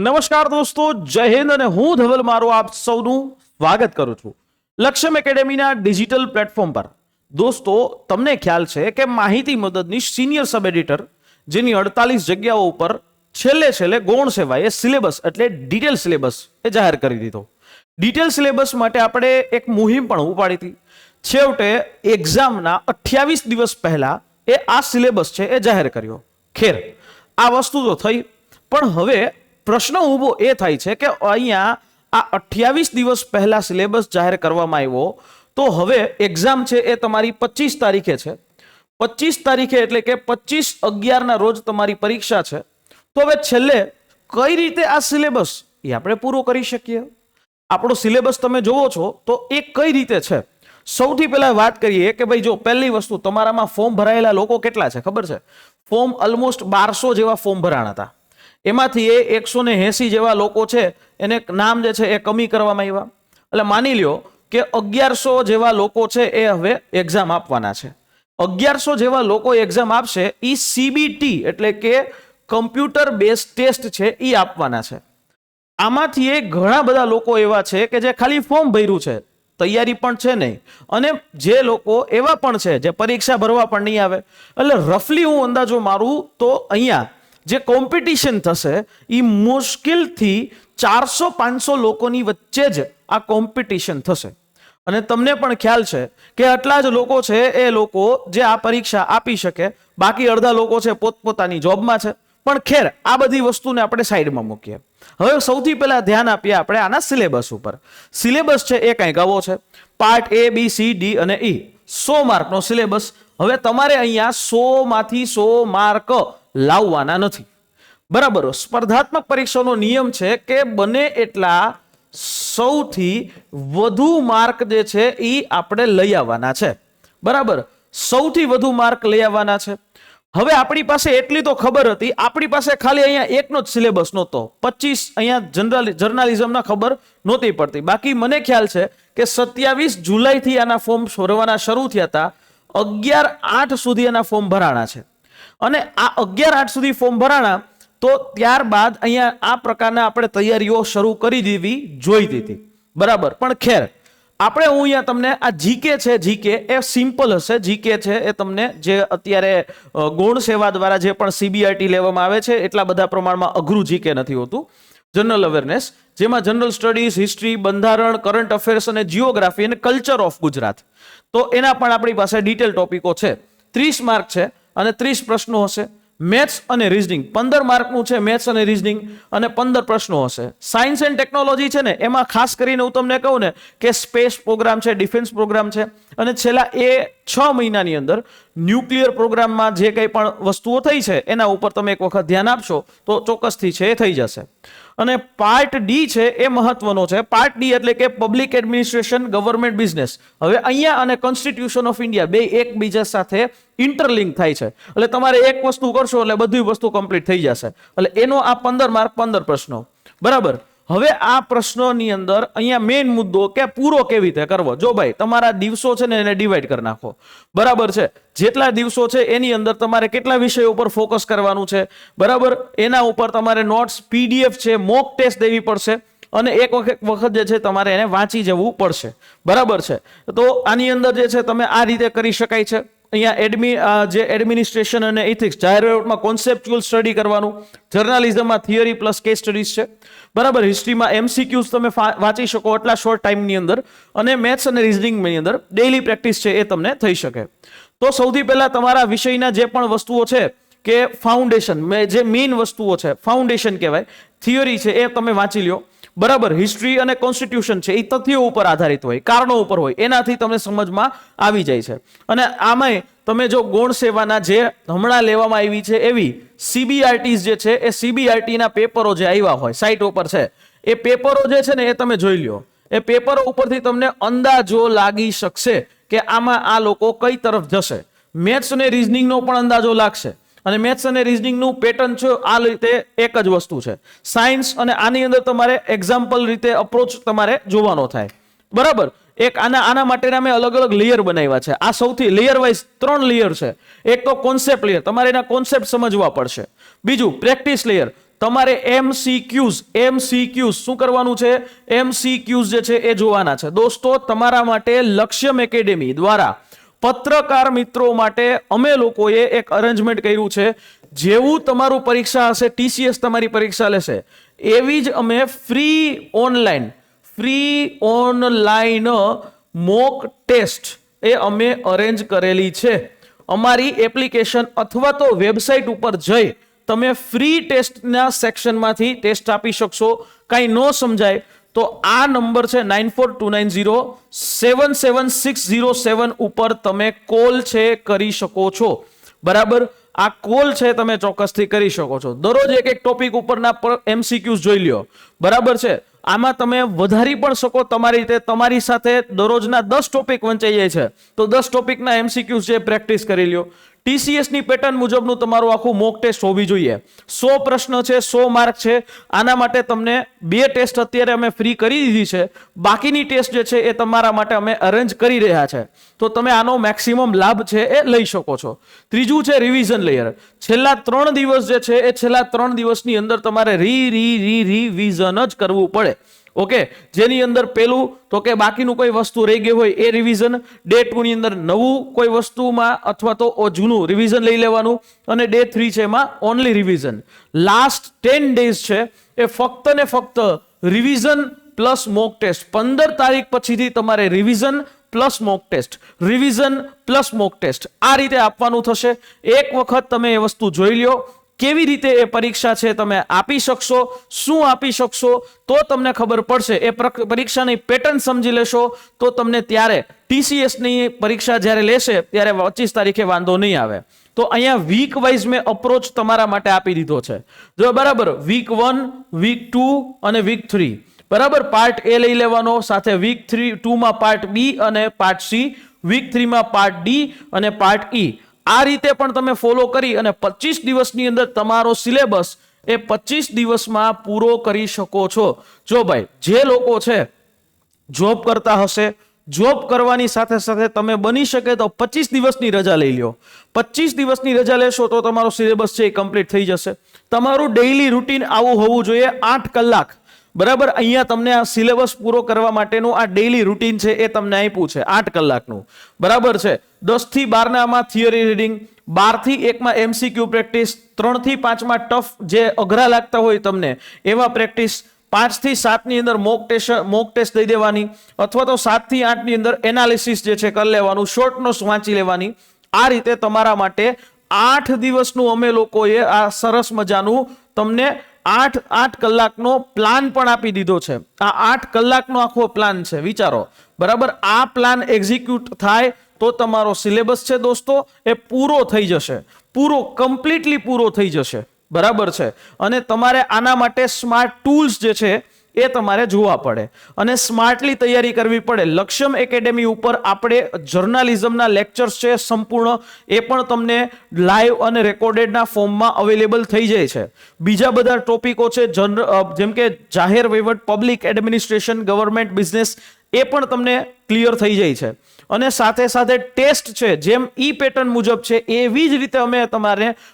નમસ્કાર દોસ્તો, જય હિન્દ અને હું ધવલ મારું આપ સૌનું સ્વાગત કરું છું લક્ષ્યમ એકેડેમીના ડિજિટલ પ્લેટફોર્મ પર। દોસ્તો, તમને ખ્યાલ છે કે માહિતી મદદની સિનિયર સબ એડિટર જેની 48 જગ્યાઓ ઉપર છેલ્લે ગૌણ સેવાએ સિલેબસ એટલે ડિટેલ સિલેબસ એ જાહેર કરી દીધો। ડિટેલ સિલેબસ માટે આપણે એક મુહિમ પણ ઉપાડી હતી। છેવટે એક્ઝામના 28 દિવસ પહેલા એ આ સિલેબસ છે એ જાહેર કર્યો। ખેર, આ વસ્તુ તો થઈ, પણ હવે પ્રશ્ન ઊભો એ થાય છે કે અહીંયા આ 28 દિવસ પહેલા સિલેબસ જાહેર કરવામાં આવ્યો, તો હવે એક્ઝામ છે એ તમારી 25 તારીખે છે। 25 તારીખે એટલે કે 25/11 ના રોજ તમારી પરીક્ષા છે। તો હવે છેલ્લે કઈ રીતે આ સિલેબસ એ આપણે પૂરો કરી શકીએ? આપણો સિલેબસ તમે જોવો છો તો એ કઈ રીતે છે? સૌથી પહેલા વાત કરીએ કે ભાઈ જો પહેલી વસ્તુ, તમારામાં ફોર્મ ભરાયેલા લોકો કેટલા છે ખબર છે? ફોર્મ ઓલમોસ્ટ 1200 જેવા ફોર્મ ભરાણા હતા। એમાંથી એ 180 જેવા લોકો છે એને નામ જે છે એ કમી કરવામાં આવ્યા, એટલે માની લ્યો કે 1100 જેવા લોકો છે એ હવે એક્ઝામ આપવાના છે। 1100 જેવા લોકો એક્ઝામ આપશે, એ સીબીટી એટલે કે કમ્પ્યુટર બેઝ ટેસ્ટ છે એ આપવાના છે। આમાંથી એ ઘણા બધા લોકો એવા છે કે જે ખાલી ફોર્મ ભર્યું છે, તૈયારી પણ છે નહીં, અને જે લોકો એવા પણ છે જે પરીક્ષા ભરવા પણ નહીં આવે। એટલે રફલી હું અંદાજો મારું તો અહીંયા જે કોમ્પિટિશન થશે એ મુશ્કેલથી 400-500 લોકોની વચ્ચે જ આ કોમ્પિટિશન થશે। અને તમને પણ ખ્યાલ છે કે આટલા જ લોકો છે એ લોકો જે આ પરીક્ષા આપી શકે, બાકી અડધા લોકો છે પોતપોતાની જોબમાં છે। પણ ખેર, આ બધી વસ્તુને આપણે સાઈડમાં મૂકીએ। હવે સૌથી પહેલા ધ્યાન આપીએ આપણે આના સિલેબસ ઉપર। સિલેબસ છે એ કંઈક આવો છે। Part A, B, C, D અને E 100 માર્કનો સિલેબસ। હવે તમારે અહીંયા 100 માંથી 100 માર્ક લાવવાના નથી, બરાબર? સ્પર્ધાત્મક પરીક્ષાનો નિયમ છે કે બને એટલા સૌથી વધુ માર્ક જે છે એ આપણે લઈ આવવાના છે, બરાબર? સૌથી વધુ માર્ક લઈ આવવાના છે। હવે આપણી પાસે એટલી તો ખબર હતી, આપણી પાસે ખાલી અહીંયા એકનો જ સિલેબસ નહોતો। 25 અહીંયા જર્નાલિઝમના ખબર નહોતી પડતી, બાકી મને ખ્યાલ છે કે 27 જુલાઈથી આના ફોર્મ ભરવાના શરૂ થયા હતા। 11/8 સુધી આના ફોર્મ ભરાણા છે, અને આ 11/8 સુધી ફોર્મ ભરાણા તો ત્યારબાદ અહીંયા આ પ્રકારના આપણે તૈયારીઓ શરૂ કરી દેવી જોઈતી હતી, બરાબર? પણ ખેર, આપણે હું અહીંયા તમને આ જીકે છે, જીકે એ સિમ્પલ હશે। જીકે છે એ તમને જે અત્યારે ગૌણ સેવા દ્વારા જે પણ સીબીઆરટી લેવામાં આવે છે એટલા બધા પ્રમાણમાં અઘરું જીકે નથી હોતું। જનરલ અવેરનેસ, જેમાં જનરલ સ્ટડીઝ, હિસ્ટ્રી, બંધારણ, કરંટ અફેર્સ અને જીઓગ્રાફી અને કલ્ચર ઓફ ગુજરાત, તો એના પણ આપણી પાસે ડિટેલ ટોપિકો છે। 30 માર્ક છે અને 30 પ્રશ્નો હશે। મેથ્સ અને રીઝનિંગ 15 માર્કનું છે, મેથ્સ અને રીઝનિંગ, અને 15 પ્રશ્નો હશે। સાયન્સ એન્ડ ટેકનોલોજી છે ને, એમાં ખાસ કરીને હું તમને કહું ને કે સ્પેસ પ્રોગ્રામ છે, ડિફેન્સ પ્રોગ્રામ છે, અને છેલ્લા એ 6 મહિનાની અંદર ન્યુક્લિયર પ્રોગ્રામમાં જે કંઈ પણ વસ્તુઓ થઈ છે એના ઉપર તમે એક વખત ધ્યાન આપશો તો ચોક્કસથી છે એ થઈ જશે। અને પાર્ટ ડી છે એ મહત્વનો છે। પાર્ટ ડી એટલે કે પબ્લિક એડમિનિસ્ટ્રેશન, ગવર્મેન્ટ બિઝનેસ। હવે અહીંયા અને કોન્સ્ટિટ્યુશન ઓફ ઇન્ડિયા બે એકબીજા સાથે ઇન્ટરલિંક થાય છે, એટલે તમારે એક વસ્તુ કરશો એટલે બધી વસ્તુ કમ્પ્લીટ થઈ જશે। એટલે એનો આ 15 માર્ક 15 પ્રશ્નો, બરાબર? હવે આ પ્રશ્નોની અંદર અહીંયા મેઇન મુદ્દો કે પૂરો કેવી રીતે કરવો। જો ભાઈ તમારા દિવસો છે ને એને ડિવાઈડ કરી નાખો, બરાબર છે? જેટલા દિવસો છે એની અંદર તમારે કેટલા વિષયો ઉપર ફોકસ કરવાનું છે, બરાબર? એના ઉપર તમારે નોટ્સ, પીડીએફ છે, મોક ટેસ્ટ દેવી પડશે, અને એક વખત જે છે તમારે એને વાંચી જવું પડશે, બરાબર છે? તો આની અંદર જે છે તમે આ રીતે કરી શકાય છે। અહીંયા જે એડમિનિસ્ટ્રેશન અને ઇથિક્સ, જાહેરાતમાં કોન્સેપ્ચ્યુઅલ સ્ટડી કરવાનું, જર્નાલિઝમમાં થિયરી પ્લસ કેસ સ્ટડીઝ છે, બરાબર? હિસ્ટ્રીમાં એમસીક્યુઝ તમે વાંચી શકો એટલા શોર્ટ ટાઈમની અંદર, અને મેથ્સ અને રીઝનિંગની અંદર ડેઇલી પ્રેક્ટિસ છે એ તમને થઈ શકે। તો સૌથી પહેલા તમારા વિષયના જે પણ વસ્તુઓ છે કે ફાઉન્ડેશન, જે મેઇન વસ્તુઓ છે ફાઉન્ડેશન કહેવાય, થિયરી છે એ તમે વાંચી લ્યો, બરાબર? હિસ્ટ્રી અને કોન્સ્ટિટ્યુશન છે એ તથ્યો ઉપર આધારિત હોય, કારણો ઉપર હોય, એનાથી તમને સમજમાં આવી જાય છે। અને આમાંય તમે જો ગૌણ સેવાના જે હમણાં લેવામાં આવી છે એવી સીબીઆરટીઝ જે છે એ સીબીઆરટીના પેપરો જે આવ્યા હોય સાઇટ ઉપર છે, એ પેપરો જે છે ને એ તમે જોઈ લ્યો। એ પેપરો ઉપરથી તમને અંદાજો લાગી શકશે કે આમાં આ લોકો કઈ તરફ જશે। મેથ્સ અને રીઝનિંગનો પણ અંદાજો લાગશે, અને મેથ્સ અને રીઝનિંગનું પેટર્ન છે આ રીતે એક જ વસ્તુ છે। સાયન્સ અને આની અંદર તમારે એક્ઝામ્પલ રીતે અપ્રોચ તમારે જોવાનો થાય, બરાબર? એક આના માટેના મેં અલગ અલગ લેયર બનાવ્યા છે। આ સૌથી લેયર વાઇઝ 3 લેયર છે। એક તો કોન્સેપ્ટ લેયર, તમારે એના કોન્સેપ્ટ સમજવા પડશે। બીજું પ્રેક્ટિસ લેયર, તમારે એમસીક્યુઝ શું કરવાનું છે? એમસીક્યુઝ જે છે એ જોવાના છે દોસ્તો. તમારા માટે લક્ષ્યમ એકેડેમી દ્વારા પત્રકાર મિત્રો માટે અમે લોકોએ એક અરેન્જમેન્ટ કર્યું છે. જેવું તમારું પરીક્ષા હશે, ટીસીએસ તમારી પરીક્ષા લેશે, એવી જ અમે ફ્રી ઓનલાઈન મોક ટેસ્ટ એ અમે અરેન્જ કરેલી છે. અમારી એપ્લિકેશન અથવા તો વેબસાઇટ ઉપર જઈ તમે ફ્રી ટેસ્ટના સેક્શનમાંથી ટેસ્ટ આપી શકશો. કાંઈ ન સમજાય તો આ નંબર છે 9429077607 ઉપર તમે કોલ છે કરી શકો છો. બરાબર, આ કોલ છે તમે ચોક્કસથી કરી શકો છો. દરરોજ એક ટોપિક ઉપરના એમસીક્યુઝ જોઈ લ્યો. બરાબર છે, આમાં તમે વધારી પણ શકો તમારી રીતે. તમારી સાથે દરરોજના 10 ટોપિક વંચાઈ જાય છે તો 10 ટોપિકના એમસીક્યુઝ છે પ્રેક્ટિસ કરી લ્યો. ટીસીએસની પેટર્ન મુજબનું તમારું આખું મોક ટેસ્ટ હોવી જોઈએ. 100 પ્રશ્ન છે, 100 માર્ક છે. આના માટે તમને 2 ટેસ્ટ અત્યારે અમે ફ્રી કરી દીધી છે. બાકીની ટેસ્ટ જે છે એ તમારા માટે અમે અરેન્જ કરી રહ્યા છે. તો તમે આનો મેક્સિમમ લાભ છે એ લઈ શકો છો. ત્રીજું છે રિવિઝન લેયર. છેલ્લા 3 દિવસ જે છે એ છેલ્લા 3 દિવસની અંદર તમારે રિવિઝન જ કરવું પડે. ઓકે, જેની અંદર પેલું તો કે બાકીનું કોઈ વસ્તુ રહી ગઈ હોય એ રિવિઝન, ડે 2 ની અંદર નવું કોઈ વસ્તુમાં અથવા તો જૂનું રિવિઝન લઈ લેવાનું, અને ડે 3 છે એમાં ઓનલી રિવિઝન. લાસ્ટ 10 ડેઝ છે એ ફક્ત ને ફક્ત રિવિઝન પ્લસ મોક ટેસ્ટ. 15 તારીખ પછીથી તમારે revision plus mock test, revision plus mock test આ રીતે આપવાનું થશે. એક વખત તમે એ વસ્તુ જોઈ લ્યો. કેવી રીતે એ પરીક્ષા છે તમે આપી શકશો, શું આપી શકશો, તો તમને ખબર પડશે. એ પરીક્ષાની પેટર્ન સમજી લેશો તો તમને ત્યારે ટીસીએસની પરીક્ષા જ્યારે લેશે ત્યારે 25 તારીખે વાંધો નહીં આવે. તો અહીંયા વીક વાઇઝ મેં અપ્રોચ તમારા માટે આપી દીધો છે. જો બરાબર, વીક 1, વીક 2 અને વીક 3 બરાબર પાર્ટ એ લઈ લેવાનો, સાથે વીક 2 માં પાર્ટ બી અને પાર્ટ સી, વીક 3 માં પાર્ટ ડી અને પાર્ટ ઈ. આ રીતે પણ તમે ફોલો કરી અને 25 દિવસની અંદર તમારો સિલેબસ એ 25 દિવસમાં પૂરો કરી શકો છો. જો ભાઈ, જે લોકો છે જોબ કરતા હશે, જોબ કરવાની સાથે સાથે તમે બની શકે તો 25 દિવસની રજા લઈ લો. 25 દિવસની રજા લેશો તો તમારો સિલેબસ છે એ કમ્પ્લીટ થઈ જશે. તમારું ડેઇલી રૂટીન આવું હોવું જોઈએ, 8 કલાક. બરાબર, અહીંયા તમને આ સિલેબસ પૂરો કરવા માટેનું આ ડેઇલી રૂટીન છે એ તમને આપ્યું છે 8 કલાકનું. બરાબર છે, 10 થી 12 માં થિયરી રીડિંગ, 12 થી 1 માં એમસીક્યુ પ્રેક્ટિસ, 3 થી 5 માં ટફ જે અઘરા લાગતા હોય તમને એવા પ્રેક્ટિસ, 5 થી 7 ની અંદર મોક ટેસ્ટ દઈ દેવાની, અથવા તો 7 થી 8 ની અંદર એનાલિસિસ જે છે કરી લેવાનું, શોર્ટ નોટ્સ વાંચી લેવાની. આ રીતે તમારા માટે 8 દિવસનું અમે લોકોએ આ સરસ મજાનું તમને 8 કલાકનો પ્લાન પણ આપી દીધો છે. આ 8 કલાકનો આખો પ્લાન છે, વિચારો. બરાબર, આ પ્લાન એક્ઝિક્યુટ થાય તો તમારો સિલેબસ છે દોસ્તો એ પૂરો થઈ જશે, કમ્પ્લીટલી પૂરો થઈ જશે. બરાબર છે, અને તમારે આના માટે સ્માર્ટ ટૂલ્સ જે છે એ તમારે જોવા પડે અને સ્માર્ટલી તૈયારી કરવી પડે. લક્ષ્યમ એકેડેમી ઉપર આપણે જર્નાલિઝમના લેક્ચર્સ છે સંપૂર્ણ, એ પણ તમને લાઈવ અને રેકોર્ડેડના ફોર્મમાં અવેલેબલ થઈ જાય છે. બીજા બધા ટોપિકો છે જેમ કે જાહેર વહીવટ, પબ્લિક એડમિનિસ્ટ્રેશન, ગવર્મેન્ટ બિઝનેસ, એ પણ તમને ક્લિયર થઈ જાય છે. અને સાથે સાથે ટેસ્ટ છે જેમ ઈ પેટર્ન મુજબ છે એવી જ રીતે અમે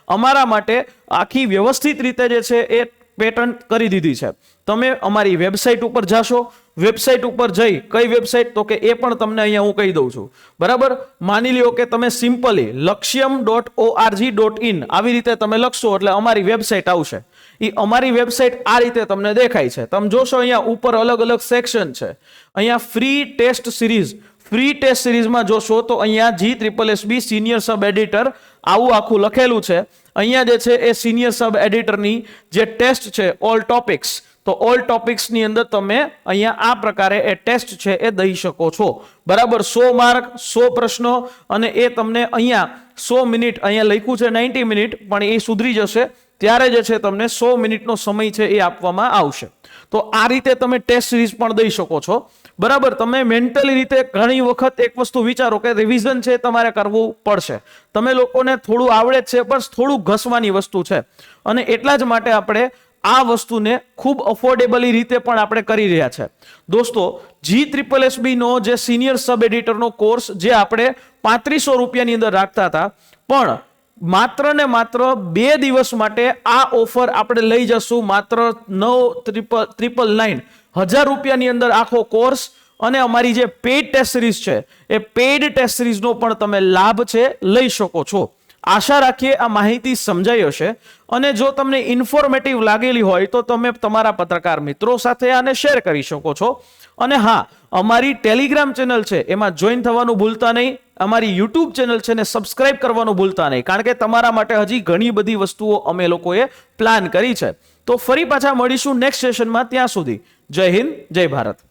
અમારા માટે આખી વ્યવસ્થિત રીતે જે છે એ પેટર્ન કરી દીધી છે. તમે અમારી વેબસાઇટ ઉપર જાશો, વેબસાઇટ ઉપર જઈ, કઈ વેબસાઇટ તો કે એ પણ તમને અહીંયા હું કહી દઉં છું. બરાબર, માની લ્યો કે તમે સિમ્પલી laksham.org.in આવી રીતે તમે લખશો એટલે અમારી વેબસાઇટ આવશે. એ અમારી વેબસાઇટ આ રીતે તમને દેખાય છે. તમે જોશો અહીંયા ઉપર અલગ અલગ સેક્શન છે. અહીંયા ફ્રી ટેસ્ટ સિરીઝમાં જોશો તો અહીંયા GSSB સિનિયર સબ એડિટર આવું આખું લખેલું છે. અહીંયા જે છે એ સિનિયર સબ એડિટરની જે ટેસ્ટ છે ઓલ ટોપિક્સ, તો ઓલ ટોપિક્સની અંદર તમે અહીંયા આ પ્રકારે એ ટેસ્ટ છે એ દઈ શકો છો. બરાબર, 100 માર્ક, 100 પ્રશ્નો, અને એ તમને અહીંયા 100 મિનિટ, અહીંયા લખ્યું છે 90 મિનિટ પણ એ સુધરી જશે ત્યારે જે છે તમને 100 મિનિટનો સમય છે એ આપવામાં આવશે. તો આ રીતે તમે ટેસ્ટ સિરીઝ પણ દઈ શકો છો. બરાબર, તમે મેન્ટલી રીતે ઘણી વખત એક વસ્તુ વિચારો કે રિવિઝન છે તમારે કરવું પડશે. તમે લોકોને થોડું આવડે છે પણ થોડું ઘસવાની વસ્તુ છે, અને એટલા જ માટે આપણે આ વસ્તુને ખૂબ અફોર્ડેબલી રીતે પણ આપણે કરી રહ્યા છે. દોસ્તો, GSSB નો જે સિનિયર સબ એડિટરનો કોર્સ જે આપણે 3500 રૂપિયાની અંદર રાખતા હતા, પણ માત્ર ને માત્ર 2 દિવસ માટે આ ઓફર આપણે લઈ જશું માત્ર 9,999 ₹1000 અંદર આખો કોર્સ અને અમારી જે પેઇડ ટેસ્ટ સિરીઝ છે એ પેઇડ ટેસ્ટ સિરીઝનો પણ તમે લાભ છે લઈ શકો છો. આશા રાખીએ આ માહિતી સમજાઈ હશે અને જો તમને ઇન્ફોર્મેટિવ લાગેલી હોય તો તમે તમારા પત્રકાર મિત્રો સાથે આને શેર કરી શકો છો. અને હા, અમારી ટેલિગ્રામ ચેનલ છે એમાં જોઈન થવાનું ભૂલતા નહીં. અમારી યુટ્યુબ ચેનલ છે ને સબસ્ક્રાઇબ કરવાનું ભૂલતા નહીં, કારણ કે તમારા માટે હજી ઘણી બધી વસ્તુઓ અમે લોકોએ પ્લાન કરી છે. તો ફરી પાછા મળીશું નેક્સ્ટ સેશનમાં. ત્યાં સુધી જય હિન્દ, જય ભારત.